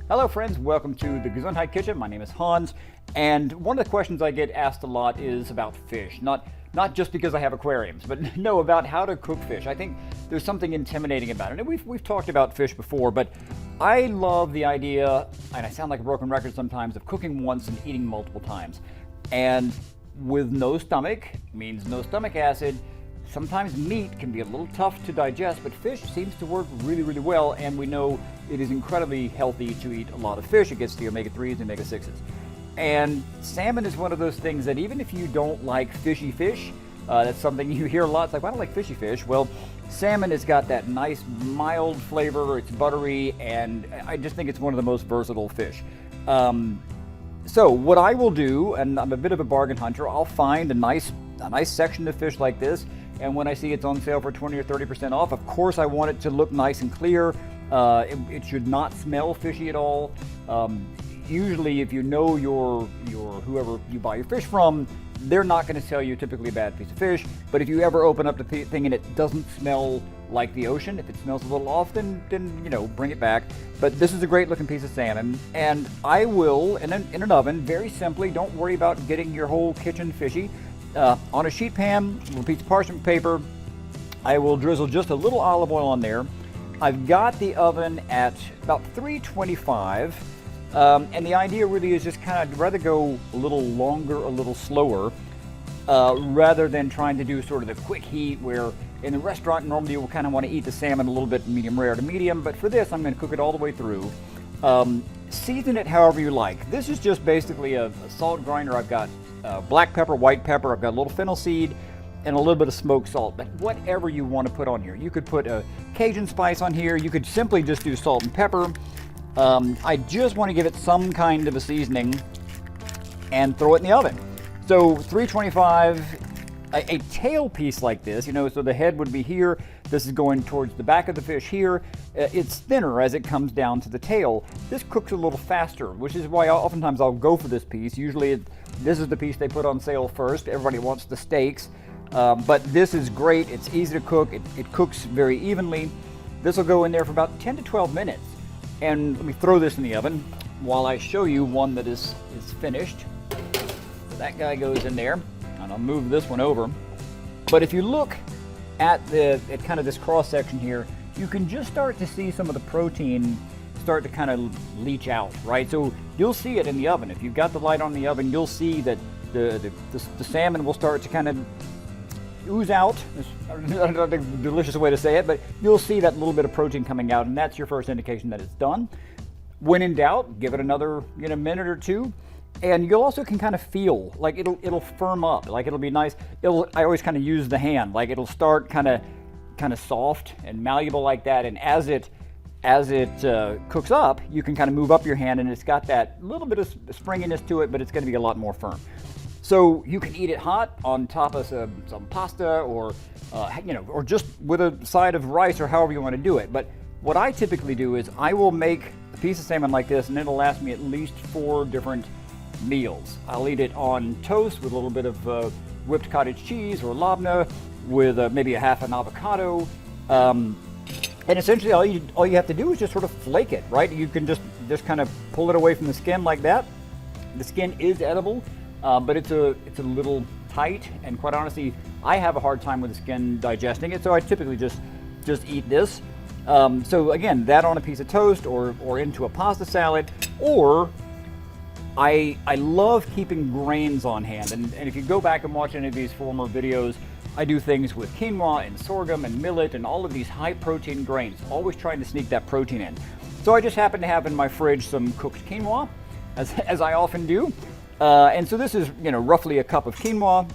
Hello friends, welcome to the Gesundheit Kitchen. My name is Hans, and one of the questions I get asked a lot is about fish. Not just because I have aquariums, but no, about how to cook fish. I think there's something intimidating about it. And we've talked about fish before, but I love the idea, and I sound like a broken record sometimes, of cooking once and eating multiple times. And with no stomach means no stomach acid. Sometimes meat can be a little tough to digest, but fish seems to work really, really well, and we know it is incredibly healthy to eat a lot of fish. It gets the omega-3s and omega-6s. And salmon is one of those things that even if you don't like fishy fish, that's something you hear a lot. It's like, well, I don't like fishy fish. Well, salmon has got that nice mild flavor. It's buttery, and I just think it's one of the most versatile fish. So what I will do, and I'm a bit of a bargain hunter, I'll find a nice section of fish like this, and when I see it's on sale for 20 or 30% off, of course I want it to look nice and clear. It should not smell fishy at all. Usually if you know your whoever you buy your fish from, they're not going to sell you typically a bad piece of fish. But if you ever open up the thing and it doesn't smell like the ocean, if it smells a little off, then you know, bring it back. But this is a great looking piece of salmon, and I will, in an oven, very simply, don't worry about getting your whole kitchen fishy. On a sheet pan with a piece of parchment paper, I will drizzle just a little olive oil on there. I've got the oven at about 325, and the idea really is just kind of rather go a little longer, a little slower, rather than trying to do sort of the quick heat where in the restaurant normally you will kind of want to eat the salmon a little bit medium rare to medium, but for this I'm going to cook it all the way through. Season it however you like. This is just basically a salt grinder. I've got black pepper, white pepper, I've got a little fennel seed, and a little bit of smoked salt, but whatever you want to put on here. You could put a Cajun spice on here, you could simply just do salt and pepper. I just want to give it some kind of a seasoning and throw it in the oven. So 325, a tail piece like this, you know, so the head would be here, this is going towards the back of the fish here. It's thinner as it comes down to the tail. This cooks a little faster, which is why oftentimes I'll go for this piece. Usually this is the piece they put on sale first. Everybody wants the steaks, but this is great. It's easy to cook. It cooks very evenly. This will go in there for about 10 to 12 minutes. And let me throw this in the oven while I show you one that is finished. That guy goes in there, and I'll move this one over. But if you look at kind of this cross section here, you can just start to see some of the protein start to kind of leach out, right? So you'll see it in the oven. If you've got the light on the oven, you'll see that the salmon will start to kind of ooze out. I don't know the delicious way to say it, but you'll see that little bit of protein coming out, and that's your first indication that it's done. When in doubt, give it another minute or two, and you'll also can kind of feel like it'll firm up, like it'll be nice. I always kind of use the hand, like it'll start kind of soft and malleable like that, and as it cooks up, you can kind of move up your hand, and it's got that little bit of springiness to it, but it's going to be a lot more firm. So you can eat it hot on top of some pasta, or or just with a side of rice, or however you want to do it. But what I typically do is I will make a piece of salmon like this, and it'll last me at least 4 different meals. I'll eat it on toast with a little bit of whipped cottage cheese or labneh, with maybe a half an avocado. And essentially all you have to do is just sort of flake it, right? You can just kind of pull it away from the skin like that. The skin is edible, but it's a little tight, and quite honestly, I have a hard time with the skin digesting it, so I typically just eat this. So again, that on a piece of toast, or into a pasta salad, or I love keeping grains on hand, and if you go back and watch any of these former videos, I do things with quinoa and sorghum and millet and all of these high protein grains, always trying to sneak that protein in. So I just happen to have in my fridge some cooked quinoa, as I often do. And so this is roughly a cup of quinoa.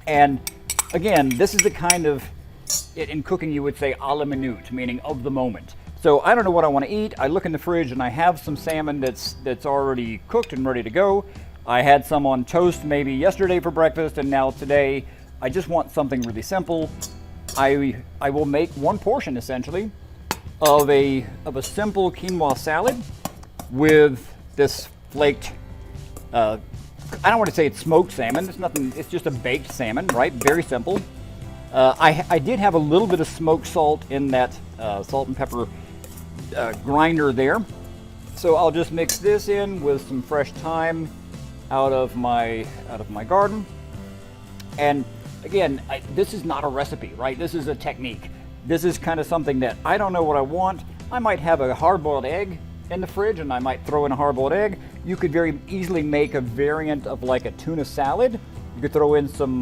And again, this is the kind of, in cooking you would say a la minute, meaning of the moment. So I don't know what I want to eat. I look in the fridge and I have some salmon that's already cooked and ready to go. I had some on toast maybe yesterday for breakfast, and now today I just want something really simple. I will make one portion essentially of a simple quinoa salad with this flaked, I don't want to say it's smoked salmon. It's nothing. It's just a baked salmon, right? Very simple. I did have a little bit of smoked salt in that salt and pepper grinder there. So I'll just mix this in with some fresh thyme out of my garden. And again, this is not a recipe, right? This is a technique. This is kind of something that I don't know what I want. I might have a hard-boiled egg in the fridge, and I might throw in a hard-boiled egg. You could very easily make a variant of like a tuna salad. You could throw in some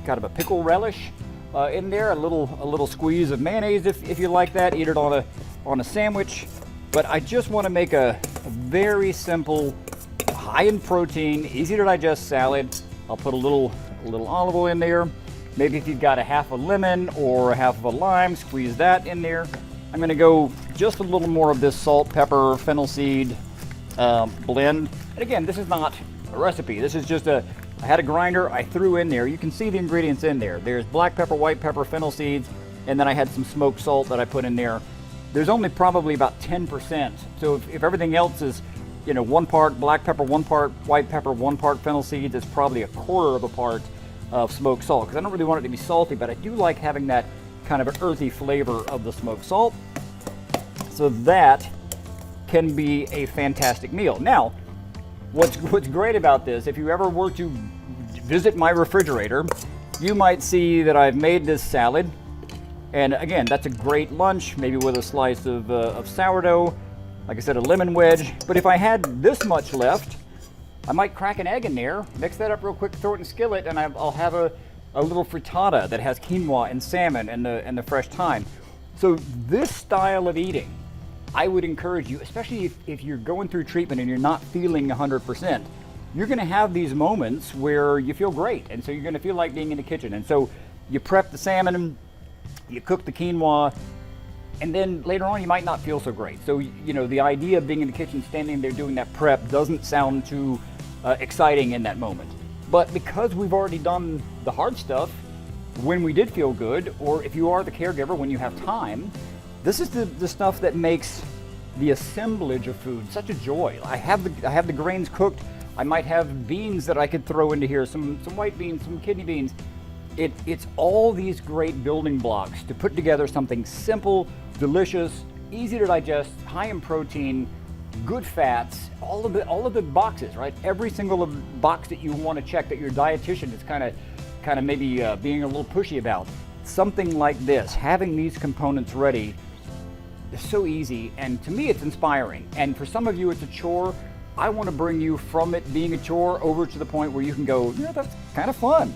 kind of a pickle relish in there, a little squeeze of mayonnaise if you like that. Eat it on a sandwich. But I just want to make a very simple, high in protein, easy to digest salad. I'll put a little olive oil in there. Maybe if you've got a half a lemon or a half of a lime, squeeze that in there. I'm going to go just a little more of this salt, pepper, fennel seed blend. And again, this is not a recipe. This is just I had a grinder, I threw in there. You can see the ingredients in there. There's black pepper, white pepper, fennel seeds, and then I had some smoked salt that I put in there. There's only probably about 10%. So if everything else is, 1 part black pepper, 1 part white pepper, 1 part fennel seeds, it's probably a quarter of a part of smoked salt, because I don't really want it to be salty, but I do like having that kind of an earthy flavor of the smoked salt. So that can be a fantastic meal. Now, what's great about this, if you ever were to visit my refrigerator, you might see that I've made this salad. And again, that's a great lunch, maybe with a slice of sourdough, like I said, a lemon wedge. But if I had this much left, I might crack an egg in there, mix that up real quick, throw it in a skillet, and I'll have a little frittata that has quinoa and salmon and the fresh thyme. So this style of eating, I would encourage you, especially if you're going through treatment and you're not feeling 100%, you're going to have these moments where you feel great, and so you're going to feel like being in the kitchen. And so you prep the salmon, you cook the quinoa, and then later on you might not feel so great. So the idea of being in the kitchen, standing there doing that prep, doesn't sound too exciting in that moment. But because we've already done the hard stuff when we did feel good, or if you are the caregiver when you have time, this is the stuff that makes the assemblage of food such a joy. I have the grains cooked. I might have beans that I could throw into here, some white beans, some kidney beans. It's all these great building blocks to put together something simple, delicious, easy to digest, high in protein, good fats, all of the boxes, right? Every single box that you want to check that your dietitian is kind of maybe being a little pushy about. Something like this, having these components ready, is so easy, and to me it's inspiring. And for some of you it's a chore. I want to bring you from it being a chore over to the point where you can go, that's kind of fun.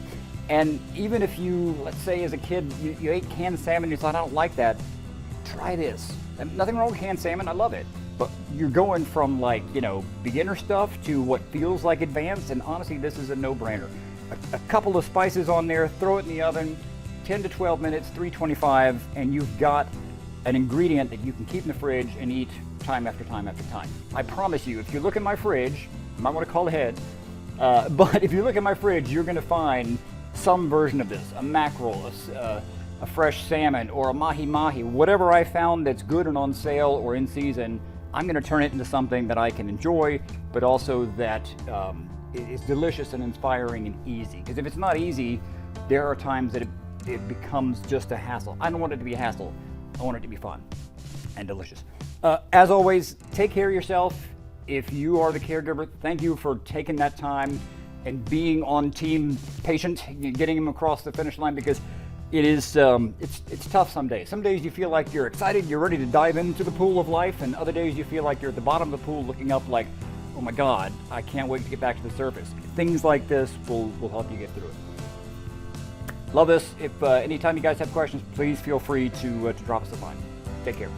And even if you, let's say as a kid, you ate canned salmon and you thought, I don't like that, try this. And nothing wrong with canned salmon, I love it. But you're going from beginner stuff to what feels like advanced, and honestly, this is a no-brainer. A couple of spices on there, throw it in the oven, 10 to 12 minutes, 325, and you've got an ingredient that you can keep in the fridge and eat time after time after time. I promise you, if you look in my fridge, you might want to call ahead, but if you look in my fridge, you're going to find some version of this, a mackerel, a fresh salmon, or a mahi-mahi, whatever I found that's good and on sale or in season. I'm going to turn it into something that I can enjoy, but also that is delicious and inspiring and easy. Because if it's not easy, there are times that it becomes just a hassle. I don't want it to be a hassle. I want it to be fun and delicious. As always, take care of yourself. If you are the caregiver, thank you for taking that time and being on team patient, getting him across the finish line, because it is it's tough some days. Some days you feel like you're excited, you're ready to dive into the pool of life, and other days you feel like you're at the bottom of the pool looking up like, oh my God, I can't wait to get back to the surface. Things like this will help you get through it. Love this. If anytime you guys have questions, please feel free to drop us a line. Take care.